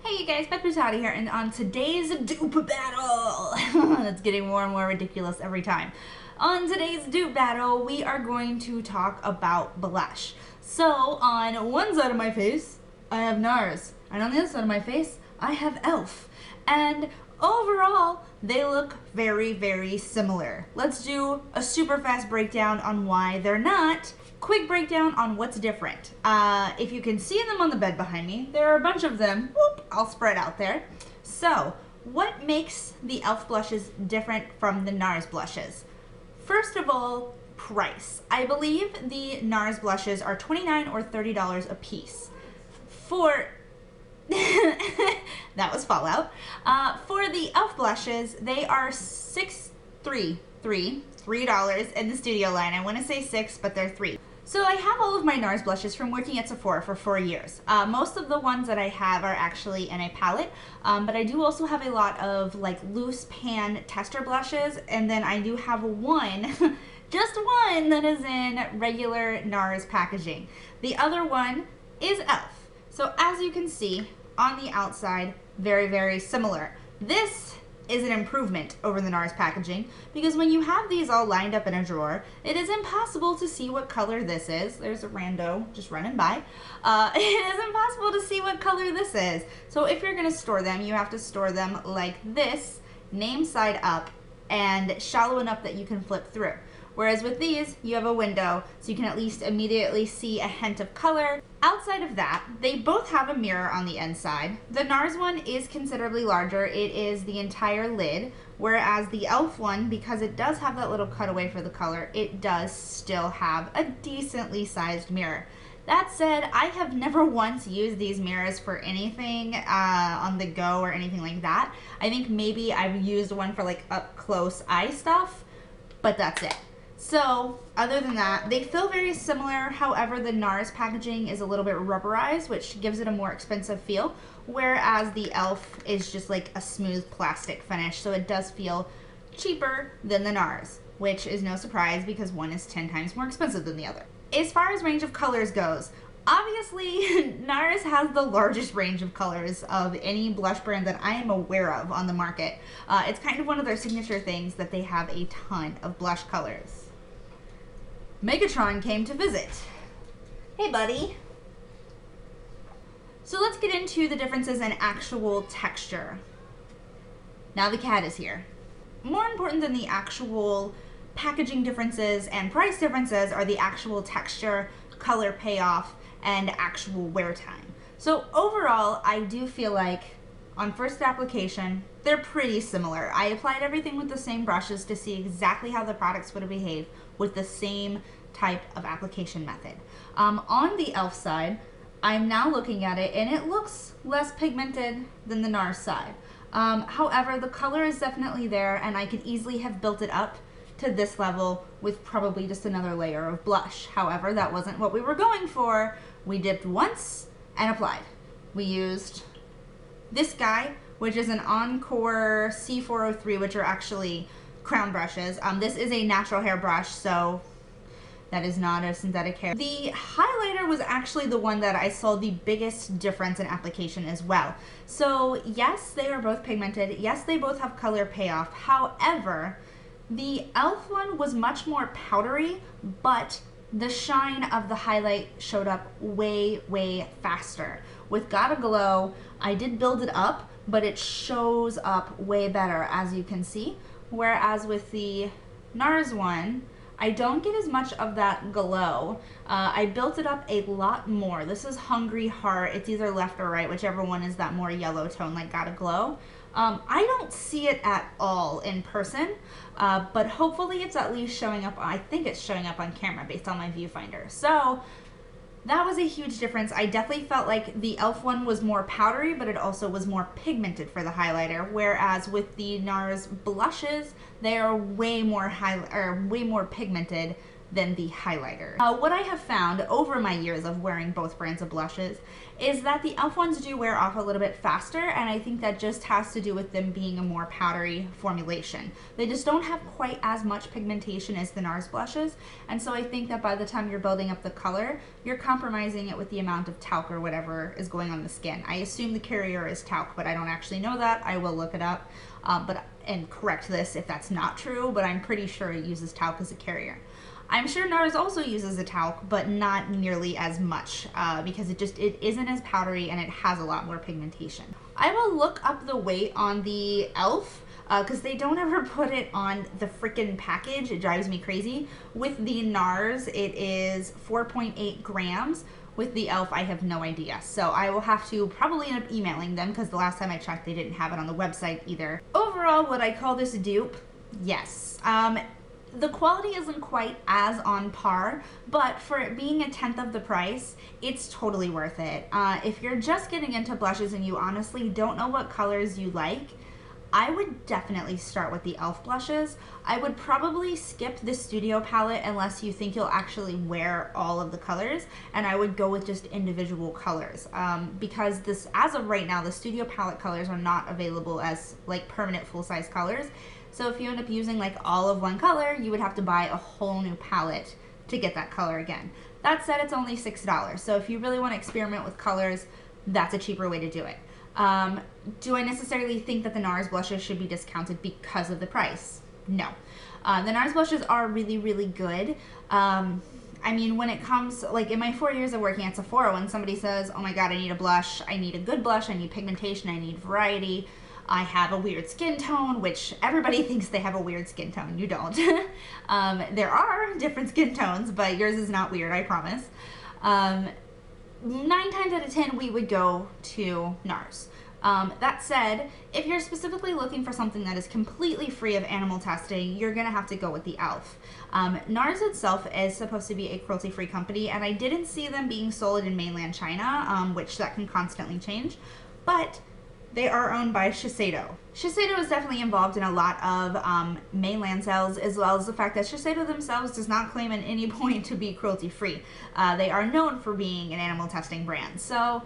Hey you guys, Peachy here, and on today's Dupe Battle, it's getting more and more ridiculous every time. On today's Dupe Battle, we are going to talk about blush. So, on one side of my face, I have NARS, and on the other side of my face, I have e.l.f. And overall, they look very, very similar. Let's do a super fast breakdown on why they're not. Quick breakdown on what's different. If you can see them on the bed behind me, there are a bunch of them. Whoop, I'll spread out there. So, what makes the e.l.f. blushes different from the NARS blushes? First of all, price. I believe the NARS blushes are $29 or $30 a piece. For that was Fallout. For the e.l.f. blushes, they are $3 in the studio line. I want to say 6, but they're 3. So I have all of my NARS blushes from working at Sephora for 4 years. Most of the ones that I have are actually in a palette, but I do also have a lot of like loose pan tester blushes, and then I do have one, just one, that is in regular NARS packaging. The other one is e.l.f. So as you can see on the outside, very, very similar. This is an improvement over the NARS packaging, because when you have these all lined up in a drawer, it is impossible to see what color this is. There's a rando just running by. It is impossible to see what color this is. So if you're going to store them, you have to store them like this, name side up, and shallow enough that you can flip through. Whereas with these, you have a window, so you can at least immediately see a hint of color. Outside of that, they both have a mirror on the inside. The NARS one is considerably larger. It is the entire lid, whereas the e.l.f. one, because it does have that little cutaway for the color, it does still have a decently sized mirror. That said, I have never once used these mirrors for anything on the go or anything like that. I think maybe I've used one for like up close eye stuff, but that's it. So, other than that, they feel very similar. However, the NARS packaging is a little bit rubberized, which gives it a more expensive feel, whereas the e.l.f. is just like a smooth plastic finish, so it does feel cheaper than the NARS, which is no surprise because one is 10 times more expensive than the other. As far as range of colors goes, obviously, NARS has the largest range of colors of any blush brand that I am aware of on the market. It's kind of one of their signature things that they have a ton of blush colors. Megatron came to visit. Hey, buddy. So let's get into the differences in actual texture. Now the cat is here. More important than the actual packaging differences and price differences are the actual texture, color payoff, and actual wear time. So overall, I do feel like on first application, they're pretty similar. I applied everything with the same brushes to see exactly how the products would behave with the same type of application method. On the e.l.f. side, I'm now looking at it and it looks less pigmented than the NARS side. However, the color is definitely there, and I could easily have built it up to this level with probably just another layer of blush. However, that wasn't what we were going for. We dipped once and applied. We used this guy, which is an Encore C403, which are actually crown brushes. This is a natural hair brush, so that is not a synthetic hair. The highlighter was actually the one that I saw the biggest difference in application as well. So yes, they are both pigmented. Yes, they both have color payoff. However, the e.l.f. one was much more powdery, but the shine of the highlight showed up way, way faster. With Gotta Glow, I did build it up, but it shows up way better, as you can see. Whereas with the NARS one, I don't get as much of that glow. I built it up a lot more. This is Hungry Heart. It's either left or right, whichever one is that more yellow tone like Gotta Glow. I don't see it at all in person, but hopefully it's at least showing up. I think it's showing up on camera based on my viewfinder. So that was a huge difference. I definitely felt like the e.l.f. one was more powdery, but it also was more pigmented for the highlighter. Whereas with the NARS blushes, they are way more pigmented than the highlighter. What I have found over my years of wearing both brands of blushes is that the e.l.f. ones do wear off a little bit faster, and I think that just has to do with them being a more powdery formulation. They just don't have quite as much pigmentation as the NARS blushes, and so I think that by the time you're building up the color, you're compromising it with the amount of talc or whatever is going on the skin. I assume the carrier is talc, but I don't actually know that. I will look it up and correct this if that's not true, but I'm pretty sure it uses talc as a carrier. I'm sure NARS also uses a talc, but not nearly as much because it isn't as powdery and it has a lot more pigmentation. I will look up the weight on the e.l.f. Because they don't ever put it on the freaking package. It drives me crazy. With the NARS, it is 4.8 grams. With the e.l.f., I have no idea. So I will have to probably end up emailing them because the last time I checked, they didn't have it on the website either. Overall, would I call this a dupe? Yes. The quality isn't quite as on par, but for it being 1/10 of the price, it's totally worth it. If you're just getting into blushes and you honestly don't know what colors you like, I would definitely start with the e.l.f. blushes. I would probably skip the studio palette unless you think you'll actually wear all of the colors, and I would go with just individual colors because this, as of right now, the studio palette colors are not available as like permanent full-size colors. So if you end up using like all of one color, you would have to buy a whole new palette to get that color again. That said, it's only $6. So if you really want to experiment with colors, that's a cheaper way to do it. Do I necessarily think that the NARS blushes should be discounted because of the price? No. The NARS blushes are really, really good. I mean, when it comes, like in my 4 years of working at Sephora, when somebody says, oh my god, I need a blush, I need a good blush, I need pigmentation, I need variety, I have a weird skin tone, which everybody thinks they have a weird skin tone. You don't. There are different skin tones, but yours is not weird, I promise. 9 times out of 10, we would go to NARS. That said, if you're specifically looking for something that is completely free of animal testing, you're gonna have to go with the e.l.f. NARS itself is supposed to be a cruelty-free company, and I didn't see them being sold in mainland China, which that can constantly change, but they are owned by Shiseido. Shiseido is definitely involved in a lot of mainland sales, as well as the fact that Shiseido themselves does not claim at any point to be cruelty-free. They are known for being an animal testing brand. So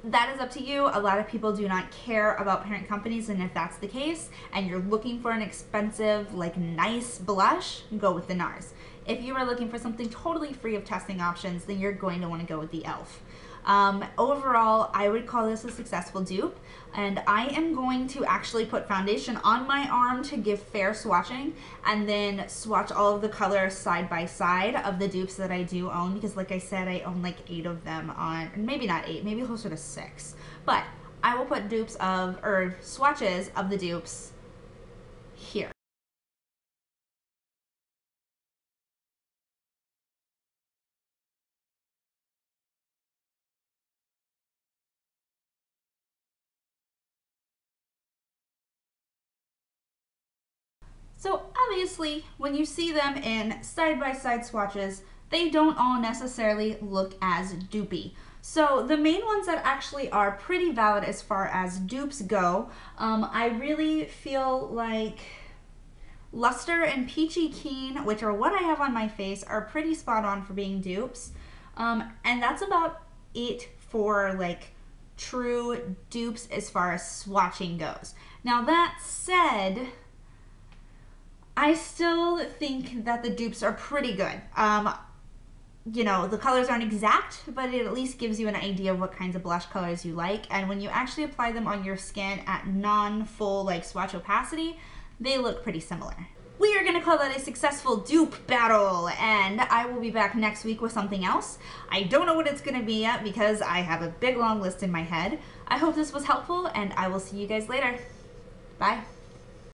that is up to you. A lot of people do not care about parent companies, and if that's the case, and you're looking for an expensive, like nice blush, go with the NARS. If you are looking for something totally free of testing options, then you're going to want to go with the e.l.f. Overall, I would call this a successful dupe, and I am going to actually put foundation on my arm to give fair swatching, and then swatch all of the colors side by side of the dupes that I do own, because like I said, I own like 8 of them on, maybe not 8, maybe closer to 6, but I will put dupes of, or swatches of the dupes here. So obviously, when you see them in side-by-side swatches, they don't all necessarily look as dupey. So the main ones that actually are pretty valid as far as dupes go, I really feel like Luster and Peachy Keen, which are what I have on my face, are pretty spot on for being dupes. And that's about it for like true dupes as far as swatching goes. Now that said, I still think that the dupes are pretty good. You know, the colors aren't exact, but it at least gives you an idea of what kinds of blush colors you like. And when you actually apply them on your skin at non-full like swatch opacity, they look pretty similar. We are gonna call that a successful dupe battle, and I will be back next week with something else. I don't know what it's gonna be yet because I have a big long list in my head. I hope this was helpful, and I will see you guys later. Bye.